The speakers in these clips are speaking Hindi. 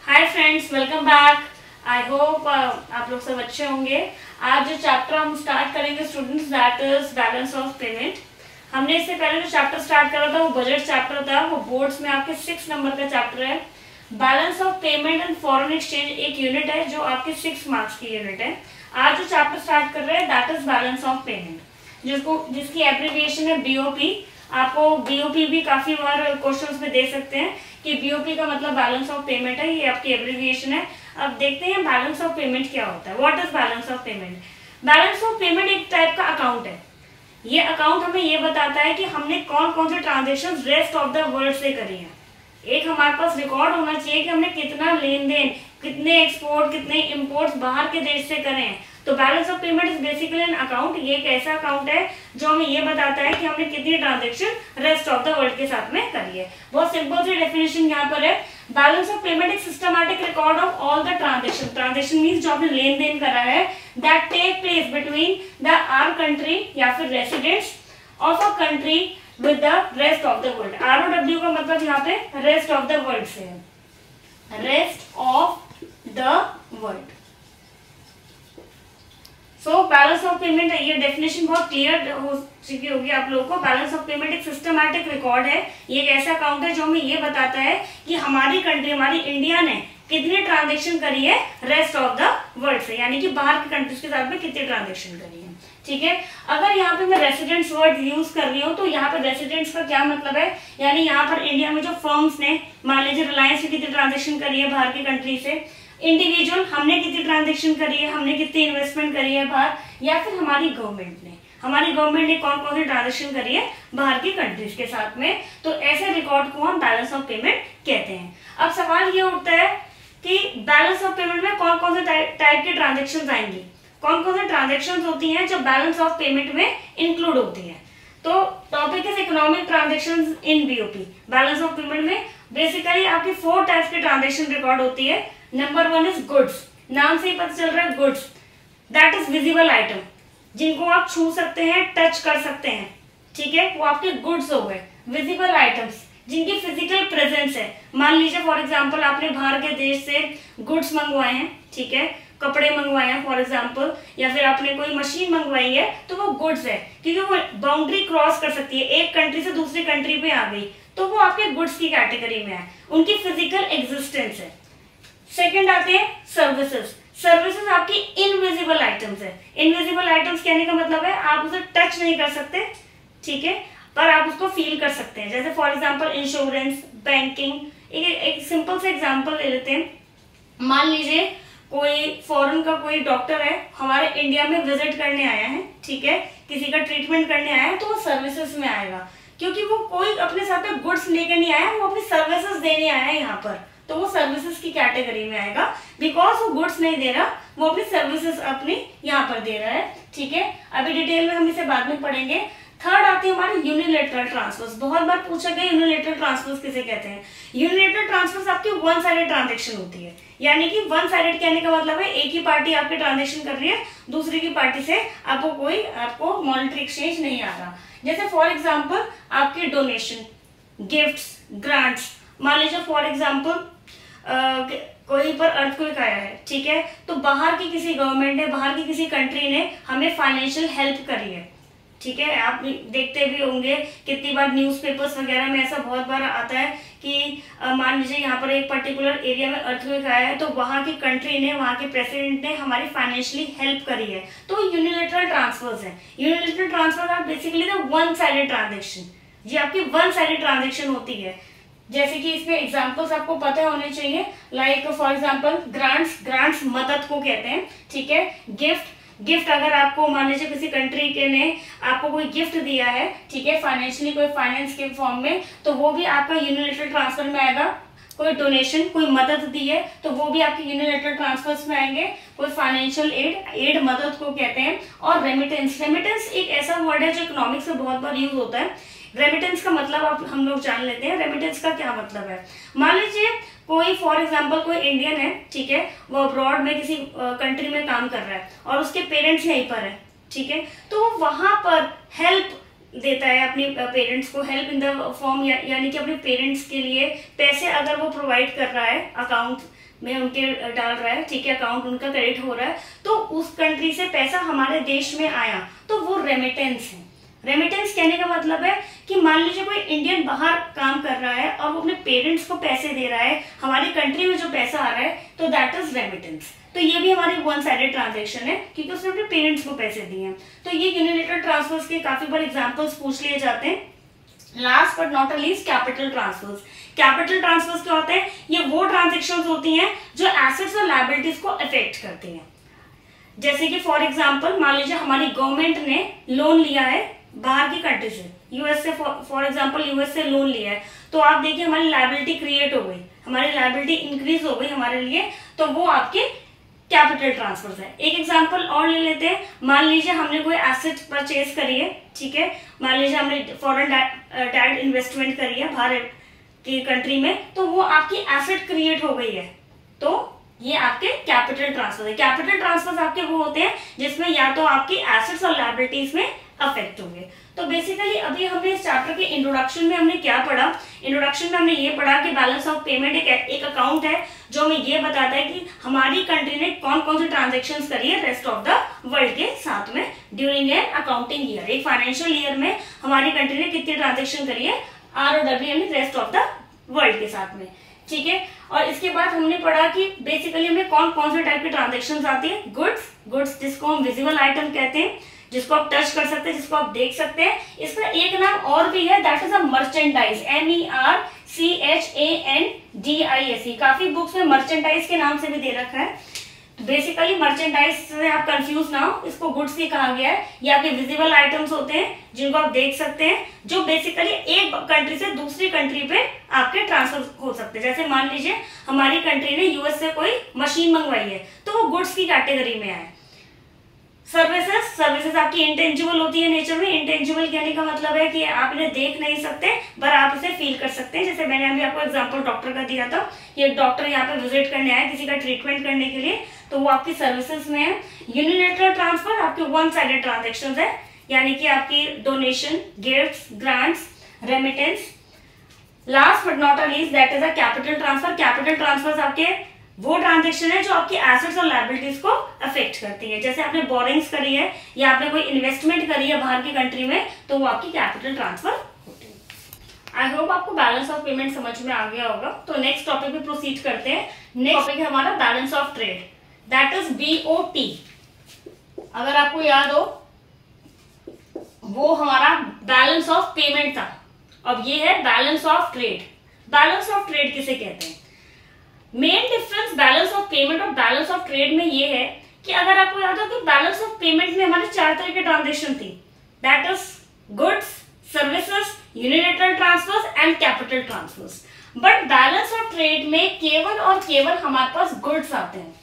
Hi friends, welcome back. I hope आप लोग सब अच्छे होंगे। आज जो चैप्टर हम स्टार्ट करेंगे students, that is balance of payment. हमने इससे पहले जो चैप्टर स्टार्ट करा था वो बजट चैप्टर था, वो बोर्ड्स में आपके 6 नंबर का चैप्टर है। Balance of payment and foreign exchange एक यूनिट है जो आपके 6 मार्क्स की यूनिट है। आज जो चैप्टर स्टार्ट कर रहे हैं that is balance of payment, जिसकी एब्रिविएशन है बीओपी। आपको बीओपी भी काफी बार क्वेश्चंस में दे सकते हैं कि बीओपी का मतलब बैलेंस ऑफ पेमेंट है, ये आपकी एब्रिविएशन है। अब देखते हैं बैलेंस ऑफ पेमेंट क्या होता है। What is balance of payment? Balance of payment एक टाइप का अकाउंट है। ये अकाउंट हमें ये बताता है कि हमने कौन कौन से transaction rest of the world से करी हैं। एक हमारे पास रिकॉर्ड होना चाहिए कि हमने कितना लेन देन, कितने एक्सपोर्ट, कितने इंपोर्ट्स बाहर के देश से करे हैं। तो balance of payment is basically an account. ये एक ऐसा अकाउंट है जो हमें ये बताता है कि हमने कितनी transaction rest of the world के साथ में करी है। बहुत सिंपल सी डेफिनेशन यहाँ पर है। बैलेंस ऑफ पेमेंट एक systematic record of all the transaction. Transaction means जो आपने लेन देन करा है that take place between the are country या फिर residents of a country with the rest of the world. ROW का मतलब यहाँ पे रेस्ट ऑफ द वर्ल्ड से है, rest of the world. So balance of payment, ये डेफिनेशन बहुत क्लियर हो चुकी होगी आप लोगों को। बैलेंस ऑफ पेमेंट एक सिस्टमैटिक रिकॉर्ड है। ये एक ऐसा अकाउंट है जो हमें ये बताता है कि हमारी कंट्री, हमारी इंडिया ने कितनी ट्रांजेक्शन करी है रेस्ट ऑफ द वर्ल्ड से, यानी कि बाहर की कंट्रीज के साथ में कितनी ट्रांजेक्शन करी है। ठीक है, अगर यहाँ पे मैं रेसिडेंट्स वर्ड यूज कर रही हूँ तो यहाँ पर रेसिडेंट्स का क्या मतलब है, यानी यहाँ पर इंडिया में जो फर्म्स ने, मान लीजिए रिलायंस ने कितनी ट्रांजेक्शन करी है बाहर की कंट्री से, इंडिविजुअल हमने कितनी ट्रांजेक्शन करी है, हमने कितनी इन्वेस्टमेंट करी है बाहर, या फिर हमारी गवर्नमेंट ने कौन कौन सी ट्रांजेक्शन करी है बाहर की कंट्रीज के साथ में। तो ऐसे रिकॉर्ड को हम बैलेंस ऑफ पेमेंट कहते हैं। अब सवाल ये उठता है कि बैलेंस ऑफ पेमेंट में कौन कौन से टाइप की ट्रांजेक्शन आएंगी, कौन कौन से ट्रांजेक्शन होती हैं जो बैलेंस ऑफ पेमेंट में इंक्लूड होती है। तो topic is economic transaction in BOP. Balance of payment में बेसिकली आपकी 4 टाइप्स की ट्रांजेक्शन रिकॉर्ड होती है। Number 1 is goods. नाम से ही पता चल रहा है goods, that is visible item, जिनको आप छू सकते हैं, टच कर सकते हैं। ठीक है, वो आपके गुड्स हो गए। विजिबल आइटम्स जिनकी फिजिकल प्रेजेंस है, मान लीजिए फॉर एग्जांपल आपने बाहर के देश से गुड्स मंगवाए हैं, ठीक है, कपड़े मंगवाए हैं फॉर एग्जांपल, या फिर आपने कोई मशीन मंगवाई है, तो वो गुड्स है क्योंकि वो बाउंड्री क्रॉस कर सकती है, एक कंट्री से दूसरी कंट्री पे आ गई, तो वो आपके गुड्स की कैटेगरी में है, उनकी फिजिकल एग्जिस्टेंस है। सेकंड आते हैं सर्विसेज। सर्विसेज आपकी इनविजिबल आइटम्स है। इनविजिबल आइटम्स कहने का मतलब है आप उसे टच नहीं कर सकते, ठीक है, पर आप उसको फील कर सकते हैं। जैसे फॉर एग्जांपल इंश्योरेंस, बैंकिंग। एक सिंपल से एग्जांपल ले लेते हैं। मान लीजिए कोई फॉरेन का कोई डॉक्टर है, हमारे इंडिया में विजिट करने आया है, ठीक है, किसी का ट्रीटमेंट करने आया है, तो वो सर्विसेज में आएगा, क्योंकि वो कोई अपने साथ में गुड्स लेके नहीं आया, वो अपनी सर्विसेज देने आया है यहाँ पर, तो वो सर्विसेज की कैटेगरी में आएगा। बिकॉज वो गुड्स नहीं दे रहा, वो अपनी सर्विसेज अपनी यहाँ पर दे रहा है। ठीक है, अभी डिटेल में हम इसे बाद में पढ़ेंगे। थर्ड आती है हमारी यूनिलेटरल ट्रांसफर्स। बहुत बार पूछा गया यूनिलेटरल ट्रांसफर्स किसे कहते हैं। यूनिलेटरल ट्रांसफर्स आपकी वन साइडेड ट्रांजेक्शन होती है, यानी कि वन साइडेड कहने का मतलब है एक ही पार्टी आपकी ट्रांजेक्शन कर रही है, दूसरी की पार्टी से आपको मॉनेटरी एक्सचेंज नहीं आ रहा। जैसे फॉर एग्जाम्पल आपकी डोनेशन, गिफ्ट्स, ग्रांट्स। मान लीजिए फॉर एग्जाम्पल कोई पर अर्थक्वेक आया है, ठीक है, तो बाहर की किसी गवर्नमेंट ने, बाहर की किसी कंट्री ने हमें फाइनेंशियल हेल्प करी है। ठीक है, आप देखते भी होंगे कितनी बार न्यूज़पेपर्स वगैरह में ऐसा बहुत बार आता है कि मान लीजिए यहाँ पर एक पर्टिकुलर एरिया में अर्थक्वेक आया है, तो वहाँ की कंट्री ने, वहाँ के प्रेसिडेंट ने हमारी फाइनेंशियली हेल्प करी है, तो यूनिलेटरल ट्रांसफर्स है। Unilateral transfer R basically the one sided transaction. ये आपकी वन साइडेड ट्रांजेक्शन होती है। जैसे कि इसमें एग्जांपल्स आपको पता होने चाहिए, लाइक फॉर एग्जांपल ग्रांट्स मदद को कहते हैं, ठीक है। गिफ्ट अगर आपको मान लीजिए किसी कंट्री के ने आपको कोई गिफ्ट दिया है, ठीक है, फाइनेंशियली कोई फाइनेंस के फॉर्म में, तो वो भी आपका यूनिलेटरल ट्रांसफर में आएगा। कोई डोनेशन, कोई मदद दी है, तो वो भी आपके यूनिलेटरल ट्रांसफर्स में आएंगे। कोई फाइनेंशियल एड मदद को कहते हैं। और रेमिटेंस एक ऐसा वर्ड है जो इकोनॉमिक्स में बहुत बार यूज होता है। रेमिटेंस का मतलब हम लोग जान लेते हैं। रेमिटेंस का क्या मतलब है। मान लीजिए कोई फॉर एग्जांपल कोई इंडियन है, ठीक है, वो अब्रॉड में किसी कंट्री में काम कर रहा है और उसके पेरेंट्स यहीं पर है, ठीक है, तो वो वहां पर हेल्प देता है अपने पेरेंट्स को, हेल्प इन द फॉर्म, यानी कि अपने पेरेंट्स के लिए पैसे अगर वो प्रोवाइड कर रहा है, अकाउंट में उनके डाल रहा है, ठीक है, अकाउंट उनका क्रेडिट हो रहा है, तो उस कंट्री से पैसा हमारे देश में आया तो वो रेमिटेंस है। रेमिटेंस कहने का मतलब है कि मान लीजिए कोई इंडियन बाहर काम कर रहा है और वो अपने पेरेंट्स को पैसे दे रहा है, हमारी कंट्री में जो पैसा आ रहा है, तो दैट इज रेमिटेंस। तो ये भी हमारी वन साइडेड ट्रांजेक्शन है क्योंकि उसने अपने पेरेंट्स को पैसे दिए हैं। तो ये यूनिलेटरल ट्रांसफर्स के काफी बार एग्जांपल्स पूछ लिए जाते हैं। Last but not least capital transfers. Capital transfers क्या होते हैं? ये वो ट्रांजेक्शन्स होती हैं जो एसेट्स और लायबिलिटीज को अफेक्ट करती हैं। जैसे कि फॉर एग्जाम्पल मान लीजिए हमारी गवर्नमेंट ने लोन लिया है बाहर की कंट्री से, यूएस से, फॉर एग्जांपल यूएस से लोन लिया है, तो आप देखिए हमारी लायबिलिटी क्रिएट हो गई, हमारी लायबिलिटी इंक्रीज हो गई हमारे लिए, तो वो आपके कैपिटल ट्रांसफर्स है। एक एग्जांपल और ले लेते हैं। मान लीजिए हमने कोई एसेट परचेज करी है, ठीक है, मान लीजिए हमने फॉरेन डायरेक्ट इन्वेस्टमेंट करी है बाहर की कंट्री में, तो वो आपकी एसेट क्रिएट हो गई है, तो ये आपके कैपिटल ट्रांसफर है। कैपिटल ट्रांसफर आपके वो होते हैं जिसमें या तो आपकी एसेट्स और लायबिलिटीज में अफेक्ट होंगे। तो बेसिकली अभी हमने इस चैप्टर के इंट्रोडक्शन में हमने क्या पढ़ा? इंट्रोडक्शन में हमने ये पढ़ा कि बैलेंस ऑफ पेमेंट एक अकाउंट है जो हमें ये बताता है कि हमारी कंट्री ने कौन कौन सी ट्रांजेक्शन्स करी है रेस्ट ऑफ द वर्ल्ड के साथ में ड्यूरिंग एन अकाउंटिंग ईयर। एक फाइनेंशियल ईयर में हमारी कंट्री ने कितनी ट्रांजेक्शन करी है ROW यानी रेस्ट ऑफ द वर्ल्ड के साथ में, ठीक है। और इसके बाद हमने पढ़ा कि बेसिकली हमें कौन कौन से टाइप की ट्रांजेक्शन्स आती है। गुड्स जिसको हम विजिबल आइटम कहते हैं, जिसको आप टच कर सकते हैं, जिसको आप देख सकते हैं। इसका एक नाम और भी है, that is a merchandise, MERCHANDISE। काफी बुक्स में मर्चेंडाइज के नाम से भी दे रखा है। तो बेसिकली मर्चेंडाइज से आप कंफ्यूज ना हो, इसको गुड्स ही कहा गया है। ये आपके विजिबल आइटम्स होते हैं जिनको आप देख सकते हैं, जो बेसिकली एक कंट्री से दूसरी कंट्री पे आपके ट्रांसफर हो सकते हैं। जैसे मान लीजिए हमारी कंट्री ने यूएस से कोई मशीन मंगवाई है, तो वो गुड्स की कैटेगरी में आए। सर्विसेज आपकी इंटेंजिबल होती है नेचर में। इंटेंजिबल कहने का मतलब है कि आप इन्हें देख नहीं सकते पर आप इसे फील कर सकते हैं। जैसे मैंने अभी आपको एग्जांपल डॉक्टर का दिया था, ये डॉक्टर यहाँ पे विजिट करने आया किसी का ट्रीटमेंट करने के लिए, तो वो आपकी सर्विसेज में है। यूनिलैटरल ट्रांसफर आपके वन साइडेड ट्रांजेक्शंस है, यानी कि आपकी donation, gifts, grants, remittance. Last but not least that is a capital transfer. Capital transfer आपके वो ट्रांजेक्शन है जो आपकी एसेट्स और लायबिलिटीज को अफेक्ट करती है। जैसे आपने बोरिंग्स करी है या आपने कोई इन्वेस्टमेंट करी है बाहर की कंट्री में, तो वो आपकी कैपिटल ट्रांसफर होती है। आई होप आपको बैलेंस ऑफ पेमेंट समझ में आ गया होगा। तो नेक्स्ट टॉपिक पे प्रोसीड करते हैं। नेक्स्ट टॉपिक है हमारा balance of trade, that is BOT। अगर आपको याद हो वो हमारा बैलेंस ऑफ पेमेंट था, अब ये है balance of trade. Balance of trade किसे कहते हैं? Main difference balance of payment और बैलेंस ऑफ ट्रेड में ये है कि अगर आपको याद हो कि बैलेंस ऑफ पेमेंट में हमारे 4 तरह की ट्रांजेक्शन थी, that is goods, services, unilateral transfers and capital transfers. But balance of trade में केवल और केवल हमारे पास गुड्स आते हैं,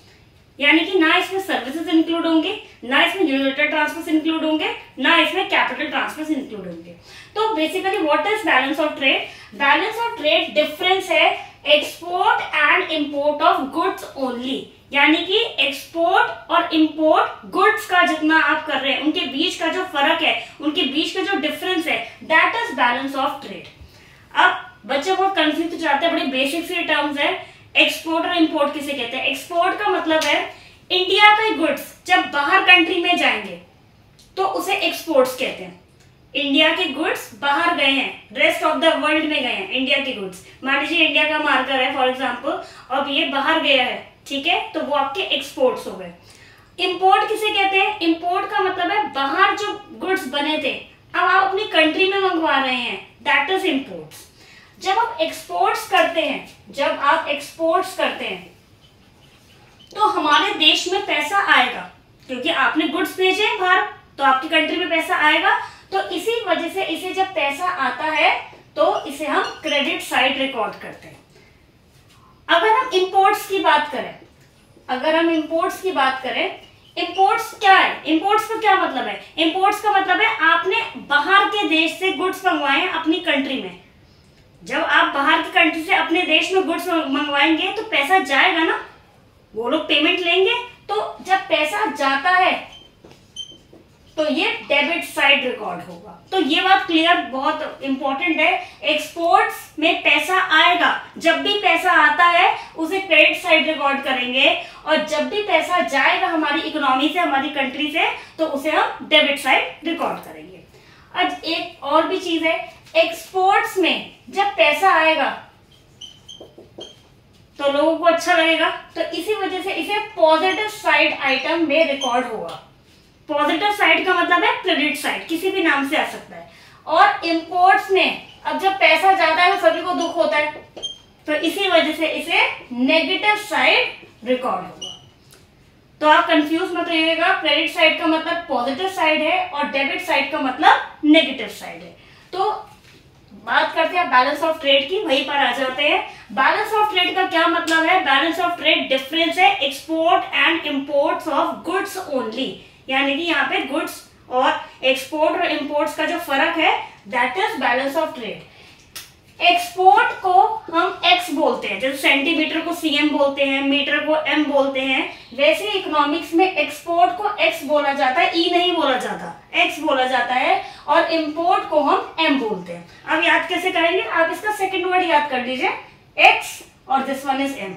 यानी कि ना इसमें सर्विसेज इंक्लूड होंगे, ना इसमें यूनिलैटरल ट्रांसफर्स इंक्लूड होंगे, ना इसमें कैपिटल ट्रांसफर्स इंक्लूड होंगे। तो basically what is balance of trade? Balance of trade difference है export and import of goods only, यानी कि एक्सपोर्ट और इंपोर्ट गुड्स का जितना आप कर रहे हैं उनके बीच का जो फर्क है, उनके बीच का जो डिफरेंस है, that is balance of trade. अब बच्चे बहुत कंफ्यूज हो जाते हैं, बड़े बेसिक सी टर्म्स है। एक्सपोर्ट और इंपोर्ट किसे कहते हैं? एक्सपोर्ट का मतलब है इंडिया के गुड्स जब बाहर कंट्री में जाएंगे तो उसे एक्सपोर्ट्स कहते हैं। इंडिया के गुड्स बाहर गए हैं, रेस्ट ऑफ द वर्ल्ड में गए हैं इंडिया के गुड्स। मान लीजिए इंडिया का मार्कर है फॉर एग्जांपल, अब ये बाहर गया है, ठीक है, तो वो आपके एक्सपोर्ट्स हो गए। इंपोर्ट किसे कहते हैं? इंपोर्ट का मतलब है बाहर जो गुड्स बने थे अब आप अपनी कंट्री में मंगवा रहे हैं, दैट इज इंपोर्ट्स। जब आप एक्सपोर्ट्स करते हैं तो हमारे देश में पैसा आएगा, क्योंकि आपने गुड्स भेजे हैं बाहर तो आपकी कंट्री में पैसा आएगा। तो इसी वजह से इसे जब पैसा आता है तो इसे हम क्रेडिट साइड रिकॉर्ड करते हैं। अगर हम इंपोर्ट्स की बात करें, इंपोर्ट्स क्या है? इंपोर्ट्स का क्या मतलब है? इंपोर्ट्स का मतलब है आपने बाहर के देश से गुड्स मंगवाए अपनी कंट्री में। जब आप बाहर की कंट्री से अपने देश में गुड्स मंगवाएंगे तो पैसा जाएगा ना, वो लोग पेमेंट लेंगे। तो जब पैसा जाता है तो ये डेबिट साइड रिकॉर्ड होगा। तो ये बात क्लियर, बहुत इंपॉर्टेंट है। एक्सपोर्ट्स में पैसा आएगा, जब भी पैसा आता है उसे क्रेडिट साइड रिकॉर्ड करेंगे, और जब भी पैसा जाएगा हमारी इकोनॉमी से, हमारी कंट्री से, तो उसे हम डेबिट साइड रिकॉर्ड करेंगे। अब एक और भी चीज है, एक्सपोर्ट्स में जब पैसा आएगा तो लोगों को अच्छा लगेगा, तो इसी वजह से इसे पॉजिटिव साइड आइटम में रिकॉर्ड होगा। पॉजिटिव साइड का मतलब है क्रेडिट साइड, किसी भी नाम से आ सकता है। और इंपोर्ट्स में अब जब पैसा जाता है तो सभी को दुख होता है, तो इसी वजह से इसे नेगेटिव साइड रिकॉर्ड होगा। तो आप कंफ्यूज मत रहिएगा, क्रेडिट साइड का मतलब पॉजिटिव साइड है और डेबिट साइड का मतलब नेगेटिव साइड है। तो बात करते हैं बैलेंस ऑफ ट्रेड की, वहीं पर आ जाते हैं। बैलेंस ऑफ ट्रेड का क्या मतलब है? बैलेंस ऑफ ट्रेड डिफरेंस है export and imports of goods only, यानी कि यहाँ पे गुड्स और एक्सपोर्ट और इंपोर्ट्स का जो फर्क है, that is balance of trade. Export को हम एक्स बोलते हैं, जैसे सेंटीमीटर को सीएम बोलते हैं, मीटर को एम बोलते हैं, वैसे इकोनॉमिक्स में एक्सपोर्ट को एक्स बोला जाता है, ई नहीं बोला जाता, एक्स बोला जाता है, और इंपोर्ट को हम एम बोलते हैं। अब याद कैसे करेंगे? आप इसका सेकंड वर्ड याद कर लीजिए, एक्स, और this one is M.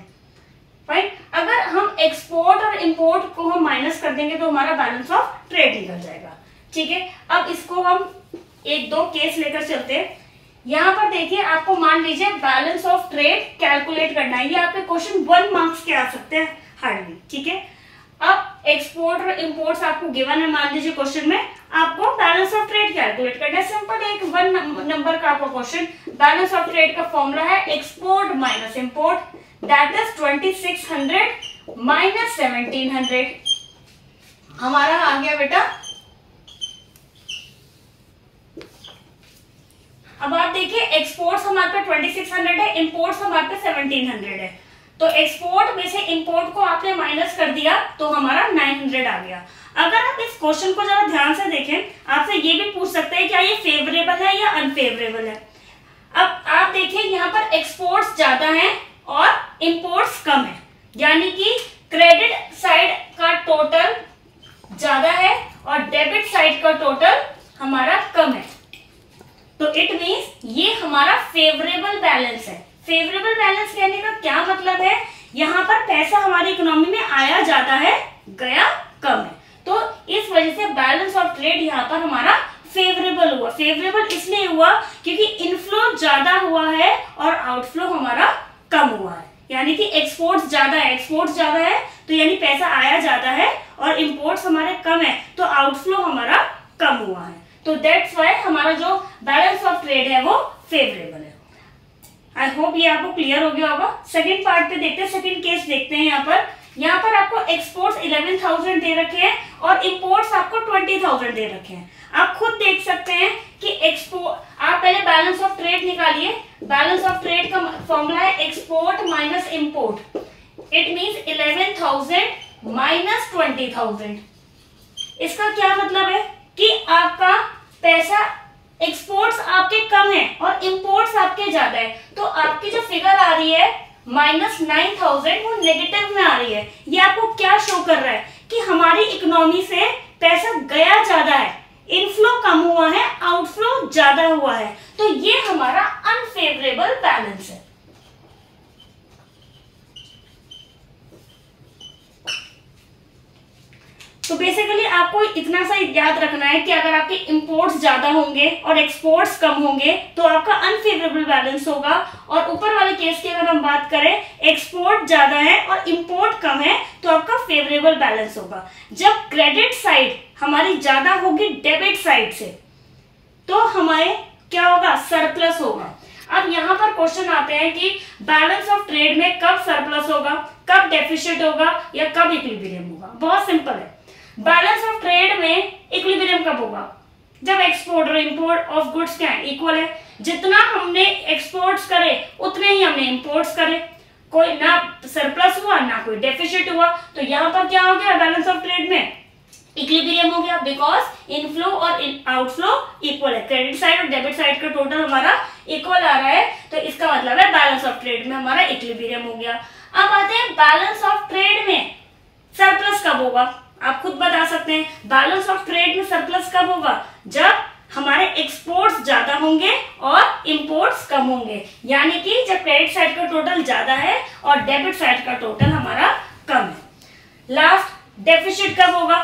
Fine. अगर हम एक्सपोर्ट और इंपोर्ट को हम माइनस कर देंगे तो हमारा बैलेंस ऑफ ट्रेड निकल जाएगा। ठीक है, अब इसको हम एक दो केस लेकर चलते हैं। यहाँ पर देखिए, आपको मान लीजिए बैलेंस ऑफ ट्रेड कैलकुलेट करना है, ये आपके क्वेश्चन 1 मार्क्स के आ सकते हैं हार्डली। ठीक है, अब एक्सपोर्ट और इंपोर्ट्स आपको गिवन है, मान लीजिए क्वेश्चन में आपको बैलेंस ऑफ ट्रेड कैलकुलेट करना है। सिंपल एक 1 नंबर का आपका क्वेश्चन। बैलेंस ऑफ ट्रेड का फॉर्मूला है export minus import, that is 2600 minus 1700। हमारा आ गया बेटा, अब आप देखिए एक्सपोर्ट्स हमारे पे 2600 है, इंपोर्ट्स हमारे पे 1700 है। तो एक्सपोर्ट में से इंपोर्ट को आपने माइनस कर दिया तो हमारा 900 आ गया। अगर आप इस क्वेश्चन को जरा ध्यान से देखें, आपसे ये भी पूछ सकते हैं क्या ये फेवरेबल है या अनफेवरेबल है। अब आप देखिए यहाँ पर एक्सपोर्ट्स ज्यादा है और इंपोर्ट्स कम है, यानी कि क्रेडिट साइड का टोटल ज्यादा है और डेबिट साइड का टोटल हमारा कम है। तो इट मीन्स ये हमारा फेवरेबल बैलेंस है। फेवरेबल बैलेंस कहने का क्या मतलब है? यहाँ पर पैसा हमारी इकोनॉमी में आया ज्यादा है, गया कम है, तो इस वजह से बैलेंस ऑफ ट्रेड यहाँ पर हमारा फेवरेबल हुआ। फेवरेबल इसलिए हुआ क्योंकि इनफ्लो ज्यादा हुआ है और आउटफ्लो हमारा कम हुआ है, यानी कि एक्सपोर्ट्स ज्यादा है, एक्सपोर्ट्स ज्यादा है तो यानी पैसा आया ज्यादा है, और इंपोर्ट्स हमारे कम है तो आउटफ्लो हमारा कम हुआ है। तो दैट्स वाई हमारा जो बैलेंस ऑफ ट्रेड है वो फेवरेबल है। आई होप ये आपको क्लियर हो गया होगा। सेकंड पार्ट पे देखते हैं, सेकंड केस देखते हैं। यहाँ पर आपको एक्सपोर्ट्स 11,000 दे रखे हैं और इंपोर्ट्स आपको 20,000 दे रखे हैं। आप खुद देख सकते हैं कि एक्सपोर्ट, आप पहले बैलेंस ऑफ ट्रेड निकालिए। बैलेंस ऑफ ट्रेड का फॉर्मूला है export minus import, it means 11,000 minus 20,000। इसका क्या मतलब है कि आपका पैसा, एक्सपोर्ट्स आपके कम है और इंपोर्ट्स आपके ज्यादा है, तो आपकी जो फिगर आ रही है -9,000 वो नेगेटिव में आ रही है। ये आपको क्या शो कर रहा है कि हमारी इकोनॉमी से पैसा गया ज्यादा है, इनफ्लो कम हुआ है, आउटफ्लो ज्यादा हुआ है, तो ये हमारा अनफेवरेबल बैलेंस है। तो बेसिकली आपको इतना सा याद रखना है कि अगर आपके इंपोर्ट्स ज्यादा होंगे और एक्सपोर्ट्स कम होंगे तो आपका अनफेवरेबल बैलेंस होगा, और ऊपर वाले केस की अगर हम बात करें, एक्सपोर्ट ज्यादा है और इंपोर्ट कम है तो आपका फेवरेबल बैलेंस होगा। जब क्रेडिट साइड हमारी ज्यादा होगी डेबिट साइड से तो हमारे क्या होगा? सरप्लस होगा। अब यहाँ पर क्वेश्चन आते हैं कि बैलेंस ऑफ ट्रेड में कब सरप्लस होगा, कब डेफिसिट होगा या कब इक्विलिब्रियम होगा। बहुत सिंपल है, बैलेंस ऑफ ट्रेड में इक्विलिब्रियम कब होगा? जब एक्सपोर्ट और इंपोर्ट ऑफ गुड्स क्या है? इक्वल है। जितना हमने एक्सपोर्ट्स करे उतने ही हमने इंपोर्ट्स करे, कोई ना सरप्लस हुआ ना कोई डेफिसिट हुआ, तो यहाँ पर क्या हो गया? बैलेंस ऑफ ट्रेड में इक्विलिब्रियम हो गया, बिकॉज इनफ्लो और आउटफ्लो इक्वल है। क्रेडिट साइड और डेबिट साइड का टोटल हमारा इक्वल आ रहा है, तो इसका मतलब है बैलेंस ऑफ ट्रेड में हमारा इक्विलिब्रियम हो गया। अब आते हैं बैलेंस ऑफ ट्रेड में सरप्लस कब होगा? आप खुद बता सकते हैं। बैलेंस ऑफ ट्रेड में सरप्लस कब होगा? जब हमारे एक्सपोर्ट्स ज्यादा होंगे और इंपोर्ट्स कम होंगे, यानी कि जब क्रेडिट साइड का टोटल ज्यादा है और डेबिट साइड का टोटल हमारा कम है। लास्ट, डेफिसिट कब होगा?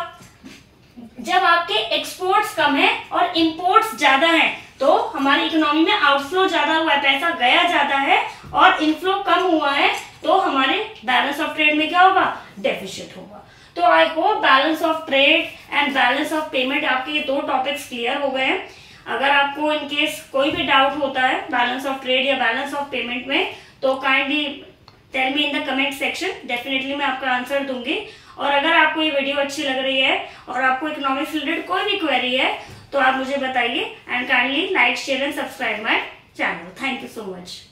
जब आपके एक्सपोर्ट्स कम है और इंपोर्ट्स ज्यादा है, तो हमारी इकोनॉमी में आउटफ्लो ज्यादा हुआ है, पैसा गया ज्यादा है और इनफ्लो कम हुआ है, तो हमारे बैलेंस ऑफ ट्रेड में क्या होगा? डेफिसिट होगा। तो I hope balance of trade and balance of payment आपके ये 2 टॉपिक्स क्लियर हो गए हैं। अगर आपको इन केस कोई भी डाउट होता है बैलेंस ऑफ ट्रेड या बैलेंस ऑफ पेमेंट में, तो kindly tell me in the comment section, definitely मैं आपका आंसर दूंगी। और अगर आपको ये वीडियो अच्छी लग रही है और आपको इकोनॉमिक्स रिलेटेड कोई भी क्वेरी है तो आप मुझे बताइए, and kindly like, share and subscribe my channel. Thank you so much.